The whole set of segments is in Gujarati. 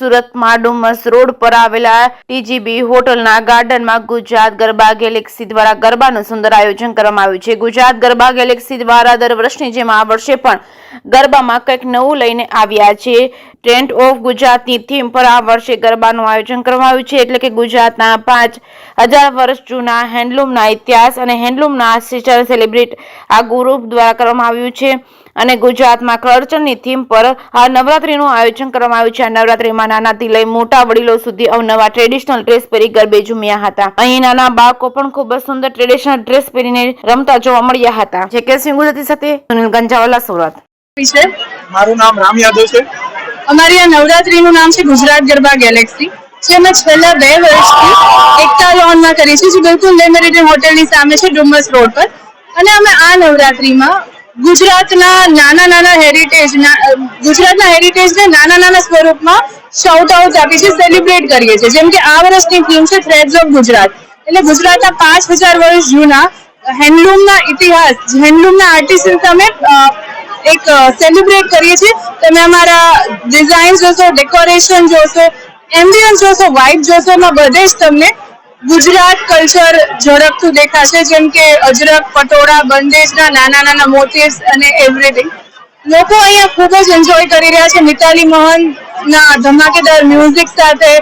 સુરતમાં ડુમસ રોડ પર આવેલા ટીજીબી હોટલના ગાર્ડનમાં ગુજરાત ગરબા ગેલેક્સી દ્વારા ગરબાનું સુંદર આયોજન કરવામાં આવ્યું છે। ગુજરાત ગરબા ગેલેક્સી દ્વારા દર વર્ષની જેમ આ વર્ષે પણ ગરબામાં કંઈક નવું લઈને આવ્યા છે। ટ્રેન્ડ ઓફ ગુજરાતની થીમ પર આ વર્ષે ગરબાનું આયોજન કરવામાં આવ્યું છે, એટલે કે ગુજરાતના 5000 વર્ષ જૂના હેન્ડલૂમના ઇતિહાસ અને હેન્ડલૂમના કલ્ચર સેલિબ્રેટ આ ગ્રુપ દ્વારા કરવામાં આવ્યું છે અને ગુજરાતમાં કલ્ચરની થીમ પર આ નવરાત્રીનું આયોજન કરવામાં આવ્યું છે। આ નવરાત્રીમાં નાનાથી લઈ મોટા વડીલો સુધી અવનવા ટ્રેડિશનલ ડ્રેસ પહેરી ગરબે ઝૂમ્યા હતા। અહીં નાના બાળકો પણ ખૂબ જ સુંદર ટ્રેડિશનલ ડ્રેસ પહેરીને રમતા જોવા મળ્યા હતા। જે કે સિંહ ગુજરાતી સાથે સુનિલ ગંજાવાલા, સુરત। મારું નામ રામ યાદવ છે। અમારી આ નવરાત્રીનું નામ છે ગુજરાત ગરબા ગેલેક્સી, જે અમે છેલ્લા 2 વર્ષથી એકતા લોનમાં કરી છે, જે બિલકુલ લે મેરિડિયન હોટલની સામે છે ડુમસ રોડ પર। અને અમે આ નવરાત્રીમાં ગુજરાતના નાના હેરિટેજને નાના સ્વરૂપમાં શાઉટ આઉટ આપી છે, સેલિબ્રેટ કરીએ છીએ। જેમ કે આ વર્ષની થીમ છે થ્રેડ્સ ઓફ ગુજરાત, એટલે ગુજરાતના 5000 વર્ષ જૂના હેન્ડલૂમના ઇતિહાસ, હેન્ડલૂમના આર્ટિસ્ટ અમે એક સેલિબ્રેટ કરીએ છીએ। તમે અમારા ડિઝાઇન જોશો, ડેકોરેશન જોશો, એમ્બિયન્સ જોશો, વાઇબ જોશો, એમાં બધે જ તમને ગુજરાત કલ્ચર ઝળકતું દેખાશે, જેમ કે અજરક, પટોળા, બંદેજના નાના મોટિવ્સ અને એવરીથિંગ। લોકો અહીંયા ખૂબ જ એન્જોય કરી રહ્યા છે મિતાલી મોહનના ધમાકેદાર મ્યુઝિક સાથે,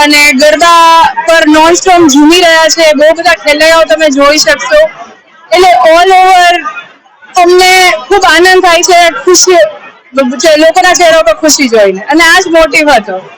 અને ગરબા પર નોન સ્ટોપ ઝૂમી રહ્યા છે। બહુ બધા ખેલૈયાઓ તમે જોઈ શકશો, એટલે ઓલ ઓવર તમને ખૂબ આનંદ થાય છે, ખુશી લોકોના ચહેરા પર ખુશી જોઈને, અને આ જ મોટિવ હતો।